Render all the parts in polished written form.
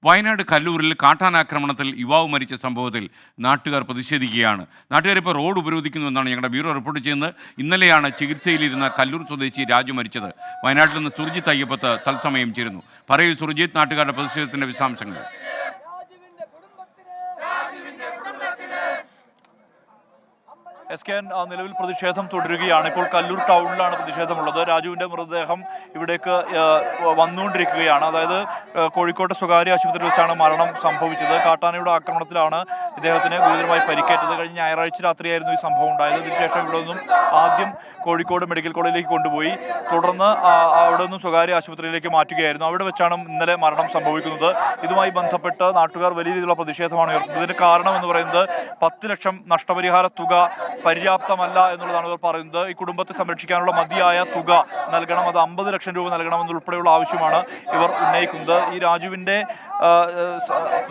വയനാട് കല്ലൂരിൽ കാട്ടാനാക്രമണത്തിൽ യുവാവ് മരിച്ച സംഭവത്തിൽ നാട്ടുകാർ പ്രതിഷേധിക്കുകയാണ്. നാട്ടുകാരിപ്പോൾ റോഡ് ഉപരോധിക്കുന്നുവെന്നാണ് ഞങ്ങളുടെ ബ്യൂറോ റിപ്പോർട്ട് ചെയ്യുന്നത്. ഇന്നലെയാണ് ചികിത്സയിലിരുന്ന കല്ലൂർ സ്വദേശി രാജു മരിച്ചത്. വയനാട്ടിൽ നിന്ന് സുർജിത്ത് അയ്യപ്പത്ത് തത്സമയം ചേരുന്നു. പറയൂ സുർജിത്ത്, നാട്ടുകാരുടെ പ്രതിഷേധത്തിന്റെ വിശദാംശങ്ങൾ. SKN നിലവിൽ പ്രതിഷേധം തുടരുകയാണ്. ഇപ്പോൾ കല്ലൂർ ടൗണിലാണ് പ്രതിഷേധമുള്ളത്. രാജുവിന്റെ മൃതദേഹം ഇവിടേക്ക് വന്നുകൊണ്ടിരിക്കുകയാണ്. അതായത് കോഴിക്കോട്ടെ സ്വകാര്യ ആശുപത്രിയിൽ വെച്ചാണ് മരണം സംഭവിച്ചത്. കാട്ടാനയുടെ ആക്രമണത്തിലാണ് ഇദ്ദേഹത്തിന് ഗുരുതരമായി പരിക്കേറ്റത്. കഴിഞ്ഞ ഞായറാഴ്ച രാത്രിയായിരുന്നു ഈ സംഭവം ഉണ്ടായത്. ഇതിനുശേഷം ഇവിടെ നിന്നും ആദ്യം കോഴിക്കോട് മെഡിക്കൽ കോളേജിലേക്ക് കൊണ്ടുപോയി, തുടർന്ന് അവിടെ നിന്നും സ്വകാര്യ ആശുപത്രിയിലേക്ക് മാറ്റുകയായിരുന്നു. അവിടെ വെച്ചാണ് ഇന്നലെ മരണം സംഭവിക്കുന്നത്. ഇതുമായി ബന്ധപ്പെട്ട് നാട്ടുകാർ വലിയ രീതിയിലുള്ള പ്രതിഷേധമാണ് ഉയർത്തുന്നത്. ഇതിന് കാരണം എന്ന് പറയുന്നത് 10 ലക്ഷം നഷ്ടപരിഹാര തുക പര്യാപ്തമല്ല എന്നുള്ളതാണ് ഇവർ പറയുന്നത്. ഈ കുടുംബത്തെ സംരക്ഷിക്കാനുള്ള മതിയായ തുക നൽകണം, അത് 50 ലക്ഷം രൂപ നൽകണം എന്നുൾപ്പെടെയുള്ള ആവശ്യമാണ് ഇവർ ഉന്നയിക്കുന്നത്. ഈ രാജുവിൻ്റെ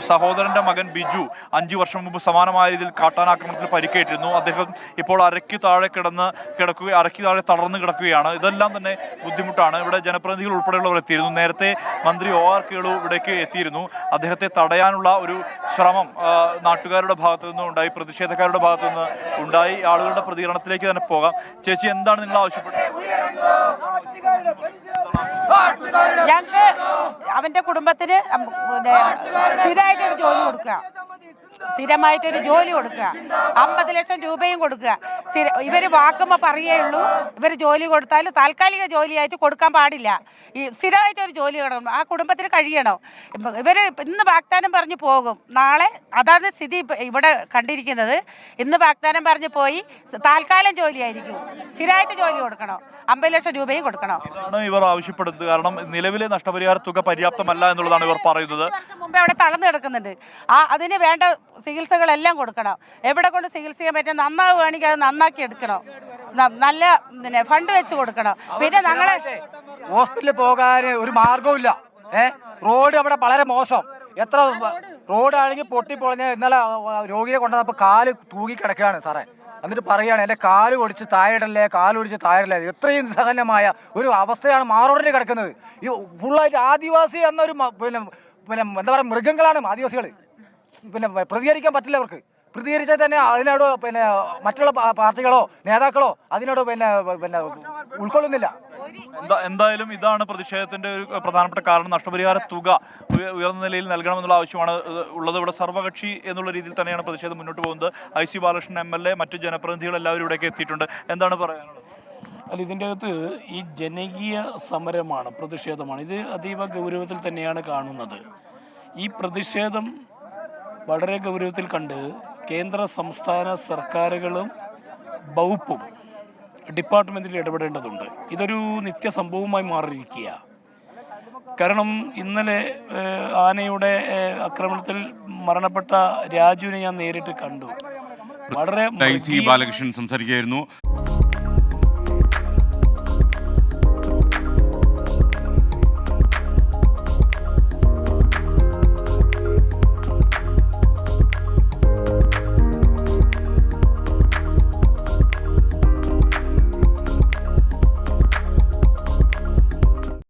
സഹോദരന്റെ മകൻ ബിജു 5 വർഷം മുമ്പ് സമാനമായ രീതിയിൽ കാട്ടാനാക്രമണത്തിൽ പരിക്കേറ്റിരുന്നു. അദ്ദേഹം ഇപ്പോൾ അരയ്ക്ക് താഴെ തളർന്നു കിടക്കുകയാണ്. ഇതെല്ലാം തന്നെ ബുദ്ധിമുട്ടാണ്. ഇവിടെ ജനപ്രതിനിധികൾ ഉൾപ്പെടെയുള്ളവർ എത്തിയിരുന്നു. നേരത്തെ മന്ത്രി OR കേളു ഇവിടേക്ക് എത്തിയിരുന്നു. അദ്ദേഹത്തെ തടയാനുള്ള ഒരു ശ്രമം നാട്ടുകാരുടെ ഭാഗത്തു നിന്നും ഉണ്ടായി, പ്രതിഷേധക്കാരുടെ ഭാഗത്തു നിന്ന് ഉണ്ടായി. ആളുകളുടെ പ്രതികരണത്തിലേക്ക് തന്നെ പോകാം. ചേച്ചി, എന്താണ് നിങ്ങൾ ആവശ്യപ്പെട്ടത്? ഞങ്ങൾക്ക് അവന്റെ കുടുംബത്തിന് സ്ഥിരമായിട്ടൊരു ജോലി കൊടുക്കുക, 50 ലക്ഷം രൂപയും കൊടുക്കുക. ഇവർ വാക്കുമ്പോൾ പറയുള്ളൂ, ഇവർ ജോലി കൊടുത്താൽ താൽക്കാലിക ജോലിയായിട്ട് കൊടുക്കാൻ പാടില്ല. ഈ സ്ഥിരമായിട്ടൊരു ജോലി കിടണം, ആ കുടുംബത്തിന് കഴിയണം. ഇവർ ഇന്ന് വാഗ്ദാനം പറഞ്ഞ് പോകും, നാളെ അതാണ് സ്ഥിതി ഇവിടെ കണ്ടിരിക്കുന്നത്. ഇന്ന് വാഗ്ദാനം പറഞ്ഞ് പോയി താൽക്കാലം ജോലിയായിരിക്കും, സ്ഥിരമായിട്ട് ജോലി കൊടുക്കണം, 50 ലക്ഷം രൂപയും കൊടുക്കണം. ഇതാണ് ഇവർ ആവശ്യപ്പെടുന്നത്. കാരണം നിലവിലെ നഷ്ടപരിഹാര തുക പര്യാപ്തമല്ല എന്നുള്ളതാണ് ഇവർ പറയുന്നത്. വർഷം മുമ്പേ അവിടെ തളർന്നു കിടക്കുന്നുണ്ട്. അതിന് വേണ്ട ചികിത്സകളെല്ലാം കൊടുക്കണം. എവിടെ കൊണ്ട് ചികിത്സിക്കാൻ പറ്റും, നന്നാവുകയാണെങ്കിൽ അത് നന്നാക്കി എടുക്കണം, നല്ല ഫണ്ട് വെച്ച് കൊടുക്കണം. പിന്നെ ഞങ്ങളെ ഹോസ്പിറ്റലിൽ പോകാൻ ഒരു മാർഗവുമില്ല. റോഡ് അവിടെ വളരെ മോശം. എത്ര റോഡാണെങ്കിൽ പൊട്ടിപ്പൊളഞ്ഞ് ഇന്നലെ രോഗിയെ കൊണ്ടുവന്നപ്പോൾ കാല് തൂങ്ങി കിടക്കുകയാണ് സാറേ. എന്നിട്ട് പറയുകയാണ് എൻ്റെ കാല് ഒടിച്ച് താഴെയിടല്ലേ. എത്രയും സഹനമായ ഒരു അവസ്ഥയാണ് മാറോടിന് കിടക്കുന്നത്. ഈ ഫുള്ളായിട്ട് ആദിവാസി എന്നൊരു എന്താ പറയുക, മൃഗങ്ങളാണ് ആദിവാസികൾ. പ്രതികരിക്കാൻ പറ്റില്ല അവർക്ക്. പ്രതികരിച്ചാൽ തന്നെ അതിനോട് മറ്റുള്ള പാർട്ടികളോ നേതാക്കളോ അതിനോട് ഉൾക്കൊള്ളുന്നില്ല. എന്തായാലും ഇതാണ് പ്രതിഷേധത്തിന്റെ ഒരു പ്രധാനപ്പെട്ട കാരണം. നഷ്ടപരിഹാര തുക ഉയർന്ന നിലയിൽ നൽകണമെന്നുള്ള ആവശ്യമാണ് ഉള്ളത്. ഇവിടെ സർവകക്ഷി എന്നുള്ള രീതിയിൽ തന്നെയാണ് പ്രതിഷേധം മുന്നോട്ട് പോകുന്നത്. IC ബാലകൃഷ്ണൻ MLA, മറ്റു ജനപ്രതിനിധികൾ എല്ലാവരും ഇവിടേക്ക് എത്തിയിട്ടുണ്ട്. എന്താണ് പറയാനുള്ളത്? അല്ല, ഇതിൻ്റെ അകത്ത് ഈ ജനകീയ സമരമാണ്, പ്രതിഷേധമാണ്. ഇത് അതീവ ഗൗരവത്തിൽ തന്നെയാണ് കാണുന്നത്. ഈ പ്രതിഷേധം വളരെ ഗൗരവത്തിൽ കണ്ട് കേന്ദ്ര സംസ്ഥാന സർക്കാരുകളും വകുപ്പും ഡിപ്പാർട്ട്മെൻറ്റിൽ ഇടപെടേണ്ടതുണ്ട്. ഇതൊരു നിത്യസംഭവമായി മാറിയിരിക്കുക. കാരണം ഇന്നലെ ആനയുടെ ആക്രമണത്തിൽ മരണപ്പെട്ട രാജുവിനെ ഞാൻ നേരിട്ട് കണ്ടു. വളരെ IC ബാലകൃഷ്ണൻ സംസാരിക്കുകയായിരുന്നു.